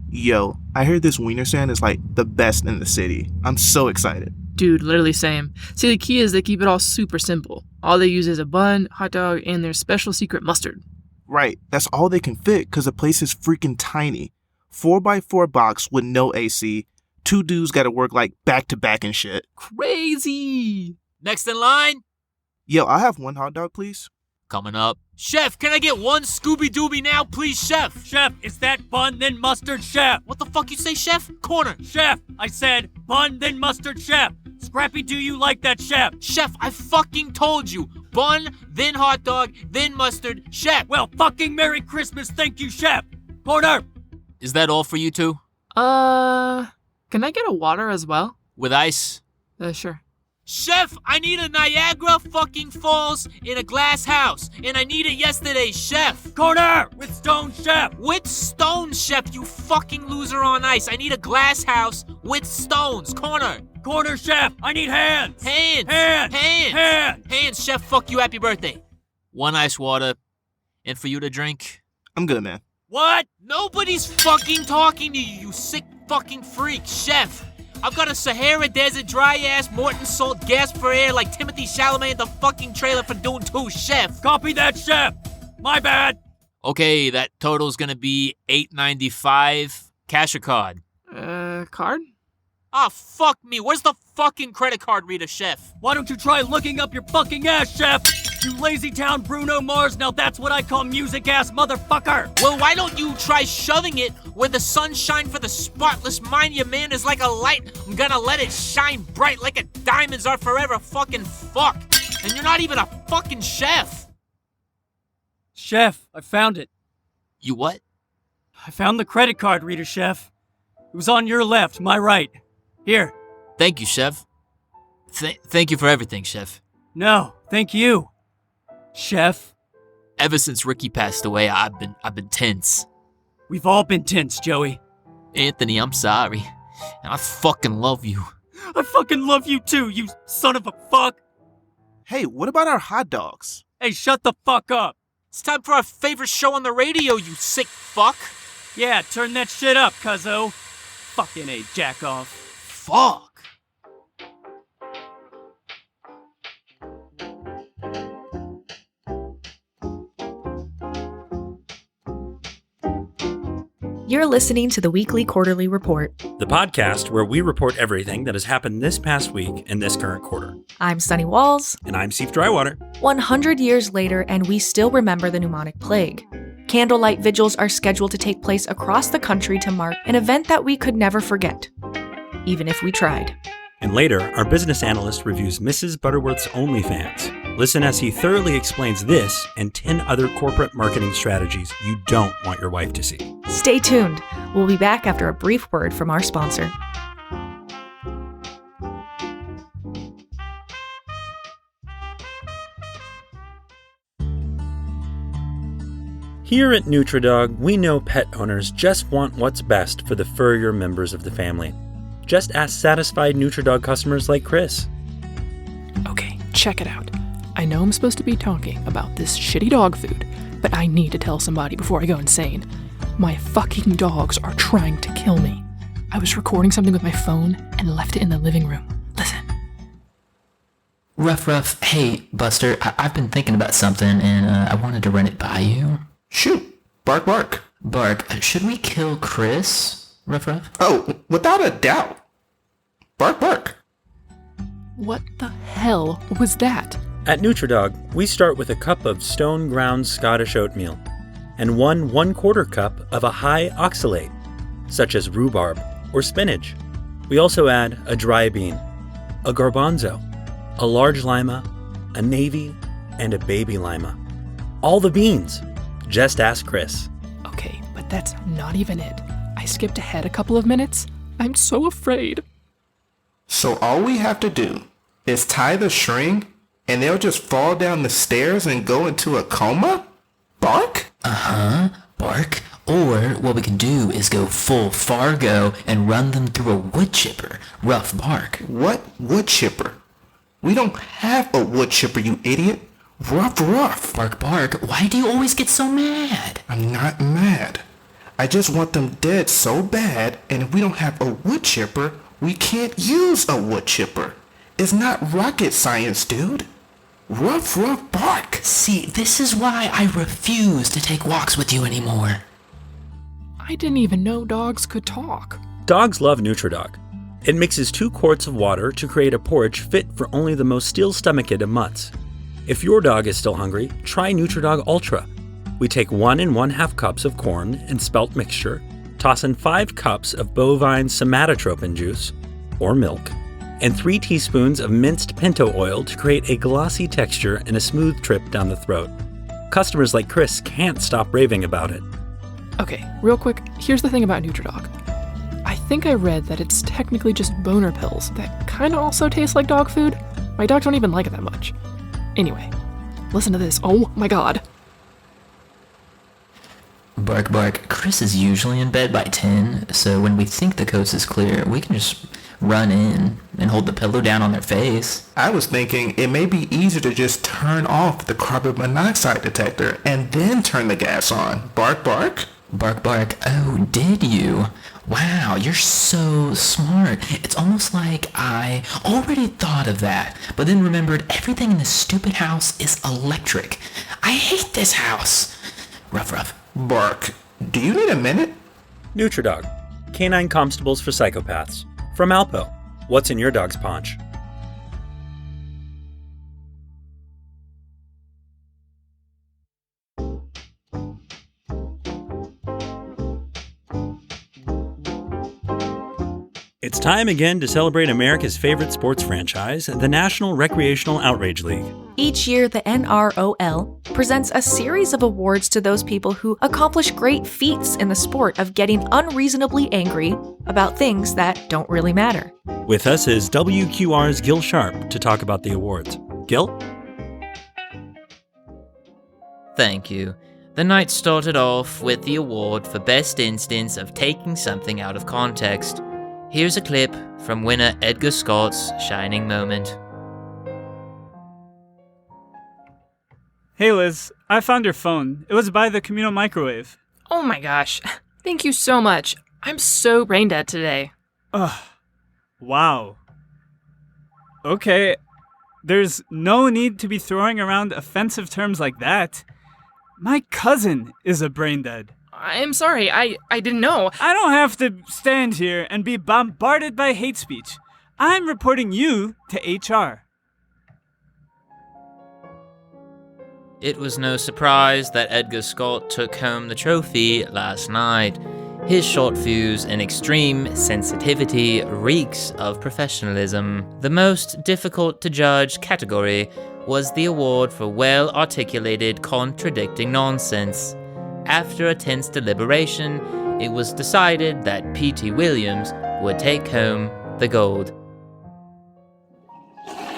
Yo, I heard this wiener stand is like the best in the city. I'm so excited. Dude, literally same. See, the key is they keep it all super simple. All they use is a bun, hot dog, and their special secret mustard. Right, that's all they can fit because the place is freaking tiny. 4x4 box with no AC. Two dudes gotta work like back to back and shit. Crazy! Next in line? Yo, I'll have one hot dog, please. Coming up. Chef, can I get one Scooby-Dooby now, please, Chef? Chef, is that bun then mustard, Chef? What the fuck you say, Chef? Corner. Chef, I said bun then mustard, Chef. Scrappy, do you like that, Chef? Chef, I fucking told you. Bun, then hot dog, then mustard, Chef. Well, fucking Merry Christmas, thank you, Chef. Corner. Is that all for you two? Can I get a water as well? With ice? Sure. Chef, I need a Niagara fucking Falls in a glass house. And I need it yesterday, Chef. Corner! With stone, Chef. With stones, Chef, you fucking loser on ice. I need a glass house with stones. Corner. Corner, Chef. I need hands. Hands. Hands. Hands. Hands. Hands, Chef, fuck you, happy birthday. One ice water. And for you to drink? I'm good, man. What? Nobody's fucking talking to you, you sick fucking freak. Chef, I've got a Sahara Desert dry-ass Morton Salt gas for air like Timothy Chalamet in the fucking trailer for Dune 2, Chef. Copy that, Chef. My bad. Okay, that total's gonna be $8.95. Cash or card? Card? Ah, fuck me. Where's the fucking credit card reader, Chef? Why don't you try looking up your fucking ass, Chef? You lazy town Bruno Mars, now that's what I call music-ass motherfucker. Well, why don't you try shoving it where the sunshine for the spotless mind of man is like a light? I'm gonna let it shine bright like a diamonds are forever fucking fuck. And you're not even a fucking chef. Chef, I found it. You what? I found the credit card reader, Chef. It was on your left, my right. Here. Thank you, Chef. Thank you for everything, Chef. No, thank you. Chef. Ever since Ricky passed away, I've been tense. We've all been tense, Joey. Anthony, I'm sorry. And I fucking love you. I fucking love you too, you son of a fuck. Hey, what about our hot dogs? Hey, shut the fuck up. It's time for our favorite show on the radio, you sick fuck. Yeah, turn that shit up, cuzzo. Fucking A, jack off. Fuck. You're listening to the Weekly Quarterly Report, the podcast where we report everything that has happened this past week in this current quarter. I'm Sonny Walls. And I'm Seif Drywater. 100 years later, and we still remember the pneumonic plague. Candlelight vigils are scheduled to take place across the country to mark an event that we could never forget, even if we tried. And later, our business analyst reviews Mrs. Butterworth's OnlyFans. Listen as he thoroughly explains this and 10 other corporate marketing strategies you don't want your wife to see. Stay tuned. We'll be back after a brief word from our sponsor. Here at NutriDog, we know pet owners just want what's best for the furrier members of the family. Just ask satisfied NutriDog customers like Chris. Okay, check it out. I know I'm supposed to be talking about this shitty dog food, but I need to tell somebody before I go insane. My fucking dogs are trying to kill me. I was recording something with my phone and left it in the living room. Listen. Ruff. Hey, Buster, I've been thinking about something and I wanted to run it by you. Shoot. Bark. Bark, should we kill Chris? Ruff? Oh, without a doubt. Bark. What the hell was that? At NutriDog, we start with a cup of stone ground Scottish oatmeal and 1/4 cup of a high oxalate, such as rhubarb or spinach. We also add a dry bean, a garbanzo, a large lima, a navy, and a baby lima. All the beans. Just ask Chris. Okay, but that's not even it. I skipped ahead a couple of minutes. I'm so afraid. So all we have to do is tie the string and they'll just fall down the stairs and go into a coma? Bark? Bark. Or what we can do is go full Fargo and run them through a wood chipper. Ruff, bark. What wood chipper? We don't have a wood chipper, you idiot. Ruff. Bark. Why do you always get so mad? I'm not mad. I just want them dead so bad, and if we don't have a wood chipper, we can't use a wood chipper. It's not rocket science, dude. Ruff, ruff, bark. See, this is why I refuse to take walks with you anymore. I didn't even know dogs could talk. Dogs love Nutridog. It mixes 2 quarts of water to create a porridge fit for only the most steel-stomached of mutts. If your dog is still hungry, try Nutridog Ultra. We take 1 1/2 cups of corn and spelt mixture, toss in 5 cups of bovine somatotropin juice, or milk, and 3 teaspoons of minced pinto oil to create a glossy texture and a smooth trip down the throat. Customers like Chris can't stop raving about it. Okay, real quick, here's the thing about Nutridog. I think I read that it's technically just boner pills that kinda also taste like dog food. My dogs don't even like it that much. Anyway, listen to this. Oh my god. Bark, bark. Chris is usually in bed by 10, so when we think the coast is clear, we can just run in and hold the pillow down on their face. I was thinking it may be easier to just turn off the carbon monoxide detector and then turn the gas on. Bark, bark. Bark, bark. Oh, did you? Wow, you're so smart. It's almost like I already thought of that, but then remembered everything in this stupid house is electric. I hate this house. Ruff, ruff. Bark. Do you need a minute? Nutridog, Canine Constables for Psychopaths. From Alpo, what's in your dog's paunch? It's time again to celebrate America's favorite sports franchise, the National Recreational Outrage League. Each year, the NROL presents a series of awards to those people who accomplish great feats in the sport of getting unreasonably angry about things that don't really matter. With us is WQR's Gil Sharp to talk about the awards. Gil? Thank you. The night started off with the award for Best Instance of Taking Something Out of Context. Here's a clip from winner Edgar Scott's shining moment. Hey Liz, I found your phone. It was by the communal microwave. Oh my gosh. Thank you so much. I'm so brain dead today. Ugh. Wow. Okay. There's no need to be throwing around offensive terms like that. My cousin is a brain dead. I'm sorry, I didn't know. I don't have to stand here and be bombarded by hate speech. I'm reporting you to HR. It was no surprise that Edgar Scott took home the trophy last night. His short fuse and extreme sensitivity reeks of professionalism. The most difficult to judge category was the award for well-articulated contradicting nonsense. After a tense deliberation, it was decided that P.T. Williams would take home the gold.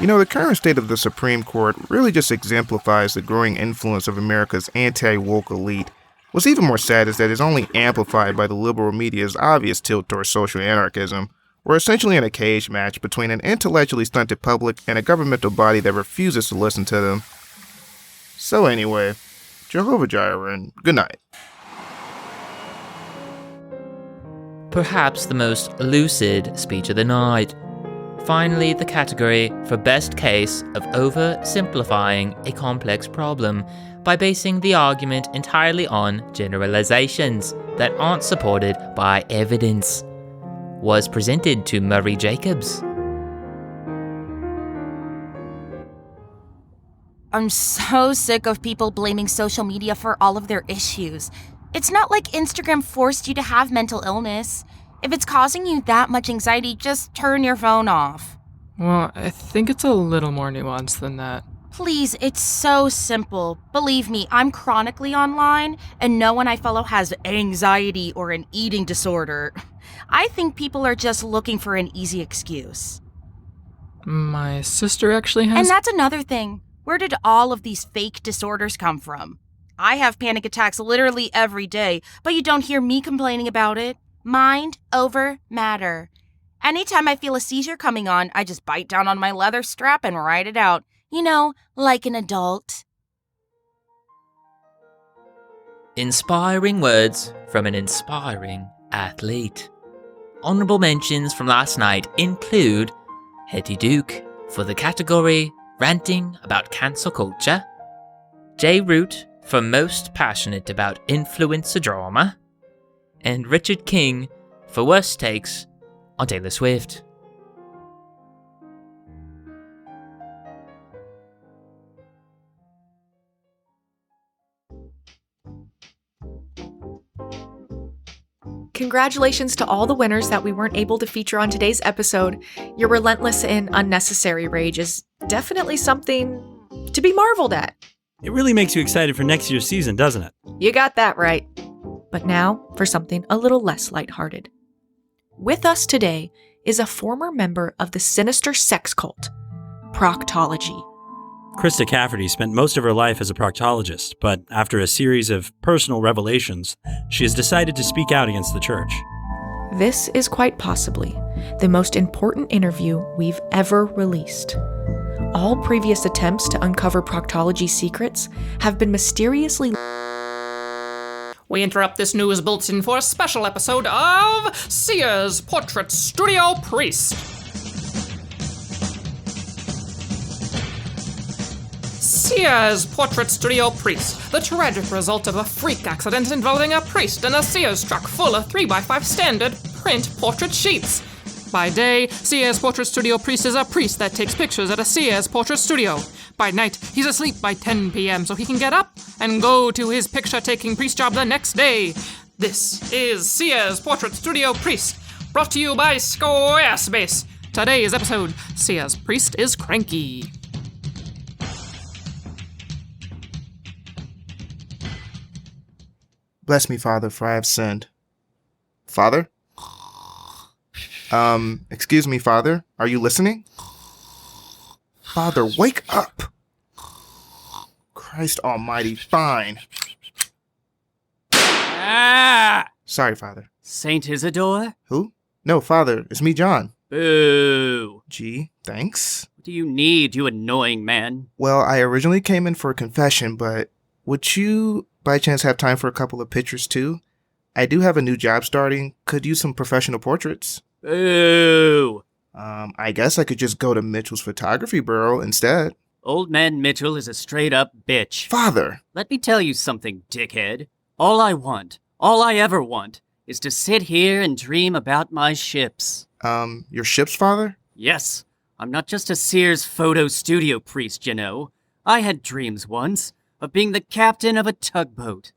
You know, the current state of the Supreme Court really just exemplifies the growing influence of America's anti-woke elite. What's even more sad is that it's only amplified by the liberal media's obvious tilt towards social anarchism. We're essentially in a cage match between an intellectually stunted public and a governmental body that refuses to listen to them. So anyway, Jehovah Jireh, and good night. Perhaps the most lucid speech of the night. Finally, the category for best case of oversimplifying a complex problem by basing the argument entirely on generalizations that aren't supported by evidence was presented to Murray Jacobs. I'm so sick of people blaming social media for all of their issues. It's not like Instagram forced you to have mental illness. If it's causing you that much anxiety, just turn your phone off. Well, I think it's a little more nuanced than that. Please, it's so simple. Believe me, I'm chronically online, and no one I follow has anxiety or an eating disorder. I think people are just looking for an easy excuse. My sister actually has... And that's another thing. Where did all of these fake disorders come from? I have panic attacks literally every day, but you don't hear me complaining about it. Mind over matter. Anytime I feel a seizure coming on, I just bite down on my leather strap and ride it out. You know, like an adult. Inspiring words from an inspiring athlete. Honorable mentions from last night include Hetty Duke for the category Ranting About Cancel Culture, J. Root for Most Passionate About Influencer Drama, and Richard King for Worst Takes on Taylor Swift. Congratulations to all the winners that we weren't able to feature on today's episode. Your relentless and unnecessary rage is definitely something to be marveled at. It really makes you excited for next year's season, doesn't it? You got that right. But now for something a little less lighthearted. With us today is a former member of the sinister sex cult, proctology. Krista Cafferty spent most of her life as a proctologist, but after a series of personal revelations, she has decided to speak out against the church. This is quite possibly the most important interview we've ever released. All previous attempts to uncover proctology secrets have been mysteriously... We interrupt this news bulletin for a special episode of Sears Portrait Studio Priest. Sears Portrait Studio Priest, the tragic result of a freak accident involving a priest and a Sears truck full of 3x5 standard print portrait sheets. By day, Sears Portrait Studio Priest is a priest that takes pictures at a Sears Portrait Studio. By night, he's asleep by 10 p.m. so he can get up and go to his picture-taking priest job the next day. This is Sears Portrait Studio Priest, brought to you by Squarespace. Today's episode, Sears Priest is cranky. Bless me, Father, for I have sinned. Father? Excuse me, Father. Are you listening? Father, wake up! Christ almighty, fine. Ah! Sorry, Father. Saint Isidore? Who? No, Father, it's me, John. Boo. Gee, thanks. What do you need, you annoying man? Well, I originally came in for a confession, but would you, by chance, have time for a couple of pictures, too? I do have a new job starting. Could use some professional portraits. Boo. I guess I could just go to Mitchell's photography bureau instead. Old man Mitchell is a straight-up bitch. Father! Let me tell you something, dickhead. All I ever want, is to sit here and dream about my ships. Your ships, Father? Yes. I'm not just a Sears Photo Studio Priest, you know. I had dreams once of being the captain of a tugboat.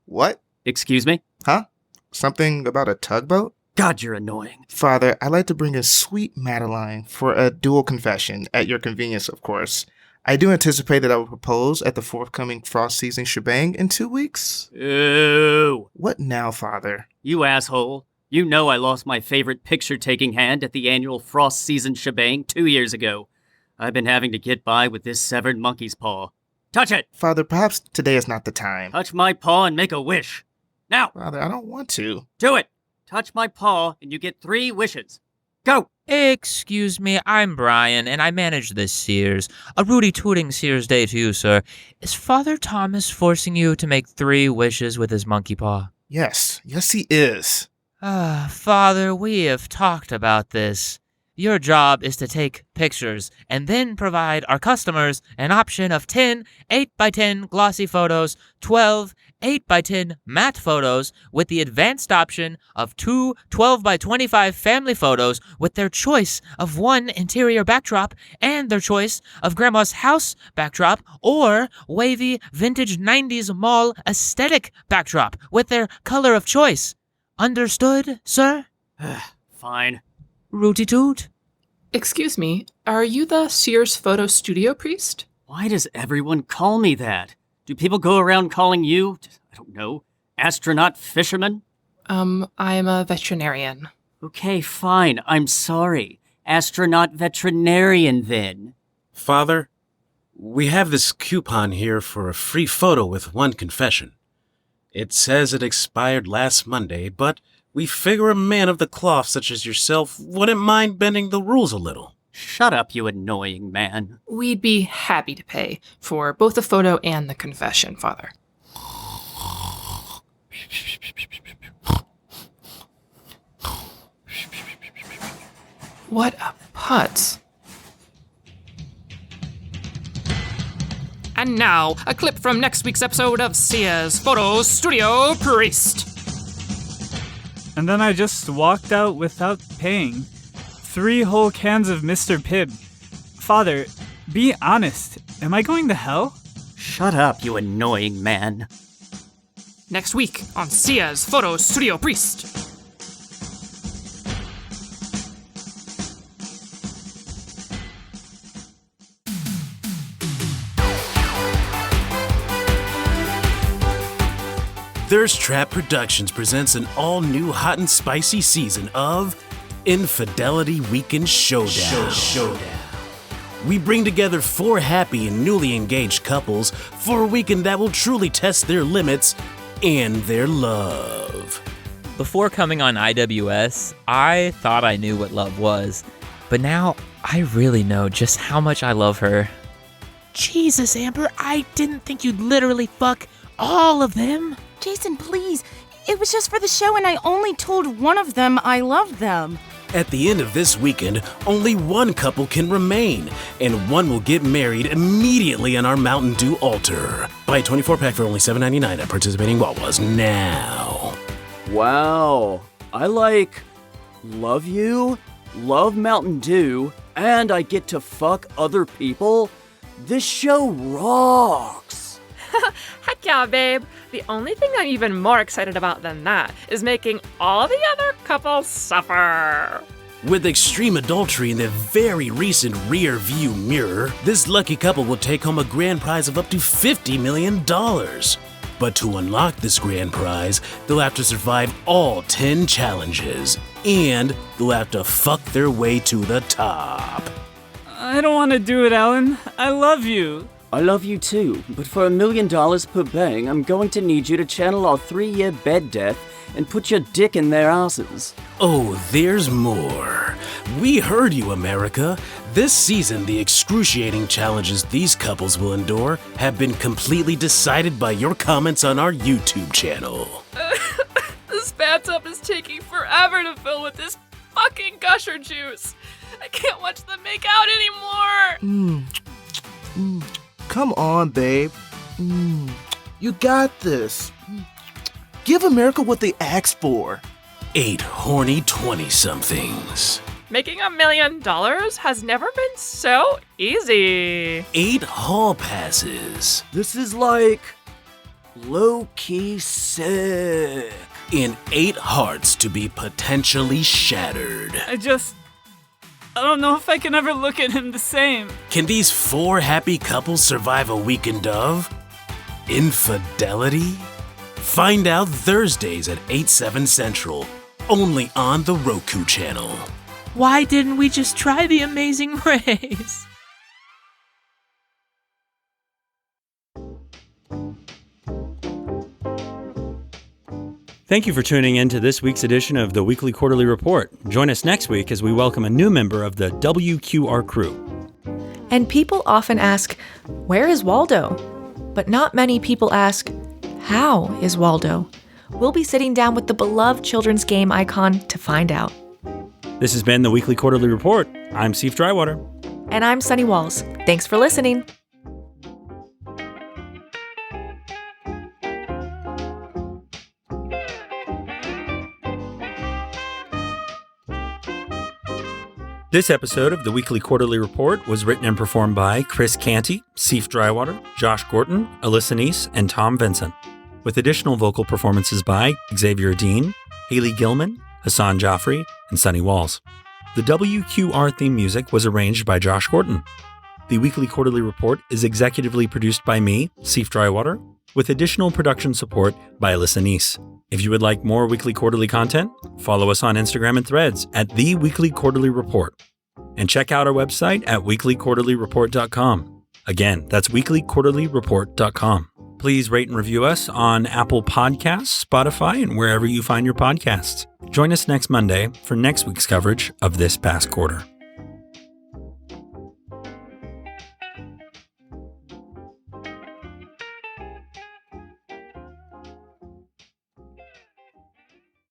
What? Excuse me? Huh? Something about a tugboat? God, you're annoying. Father, I'd like to bring in sweet Madeline for a dual confession, at your convenience, of course. I do anticipate that I will propose at the forthcoming frost season shebang in 2 weeks. Ew. What now, Father? You asshole. You know I lost my favorite picture-taking hand at the annual frost season shebang 2 years ago. I've been having to get by with this severed monkey's paw. Touch it! Father, perhaps today is not the time. Touch my paw and make a wish. Now! Father, I don't want to. Do it! Touch my paw and you get 3 wishes. Go! Excuse me, I'm Brian, and I manage this Sears. A rooty-tooting Sears day to you, sir. Is Father Thomas forcing you to make 3 wishes with his monkey paw? Yes, he is. Father, we have talked about this. Your job is to take pictures and then provide our customers an option of 10 8x10 glossy photos, 12 8x10 matte photos, with the advanced option of 2 12x25 family photos with their choice of 1 interior backdrop and their choice of grandma's house backdrop or wavy vintage 90s mall aesthetic backdrop with their color of choice. Understood, sir? Fine. Rooty-toot. Excuse me, are you the Sears Photo Studio Priest? Why does everyone call me that? Do people go around calling you, I don't know, astronaut fisherman? I am a veterinarian. Okay, fine, I'm sorry. Astronaut veterinarian, then. Father, we have this coupon here for a free photo with 1 confession. It says it expired last Monday, but we figure a man of the cloth such as yourself wouldn't mind bending the rules a little. Shut up, you annoying man. We'd be happy to pay for both the photo and the confession, Father. What a putz. And now, a clip from next week's episode of Sears Photo Studio Priest. And then I just walked out without paying. 3 whole cans of Mr. Pibb. Father, be honest. Am I going to hell? Shut up, you annoying man. Next week on Sears Photo Studio Priest. Thirst Trap Productions presents an all-new hot and spicy season of Infidelity Weekend Showdown. We bring together 4 happy and newly engaged couples for a weekend that will truly test their limits and their love. Before coming on IWS, I thought I knew what love was, but now I really know just how much I love her. Jesus, Amber, I didn't think you'd literally fuck all of them. Jason, please. It was just for the show, and I only told one of them I loved them. At the end of this weekend, only one couple can remain, and one will get married immediately on our Mountain Dew altar. Buy a 24-pack for only $7.99 at participating Wawas now. Wow. I love you, love Mountain Dew, and I get to fuck other people? This show rocks. Heck yeah, babe. The only thing I'm even more excited about than that is making all the other couples suffer. With extreme adultery in their very recent rear view mirror, this lucky couple will take home a grand prize of up to $50 million. But to unlock this grand prize, they'll have to survive all 10 challenges, and they'll have to fuck their way to the top. I don't want to do it, Alan. I love you. I love you too, but for $1 million per bang, I'm going to need you to channel our 3-year bed death and put your dick in their asses. Oh, there's more. We heard you, America. This season, the excruciating challenges these couples will endure have been completely decided by your comments on our YouTube channel. This bathtub is taking forever to fill with this fucking gusher juice. I can't watch them make out anymore. Come on, babe. You got this. Give America what they asked for. 8 horny 20-somethings. Making $1 million has never been so easy. 8 hall passes. This is like low-key sick. And 8 hearts to be potentially shattered. I don't know if I can ever look at him the same. Can these 4 happy couples survive a weekend of infidelity? Find out Thursdays at 8/7 Central, only on the Roku channel. Why didn't we just try The Amazing Race? Thank you for tuning in to this week's edition of the Weekly Quarterly Report. Join us next week as we welcome a new member of the WQR crew. And people often ask, where is Waldo? But not many people ask, how is Waldo? We'll be sitting down with the beloved children's game icon to find out. This has been the Weekly Quarterly Report. I'm Seif Drywater. And I'm Sonny Walls. Thanks for listening. This episode of the Weekly Quarterly Report was written and performed by Chris Canty, Seif Drywater, Josh Gorton, Alyssa Neece, and Tom Vinson, with additional vocal performances by Xzavier Dean, Haley Gillman, Hasan Jafry, and Sonny Walls. The WQR theme music was arranged by Josh Gorton. The Weekly Quarterly Report is executively produced by me, Seif Drywater, with additional production support by Alyssa Neece. If you would like more Weekly Quarterly content, follow us on Instagram and Threads at The Weekly Quarterly Report. And check out our website at weeklyquarterlyreport.com. Again, that's weeklyquarterlyreport.com. Please rate and review us on Apple Podcasts, Spotify, and wherever you find your podcasts. Join us next Monday for next week's coverage of this past quarter.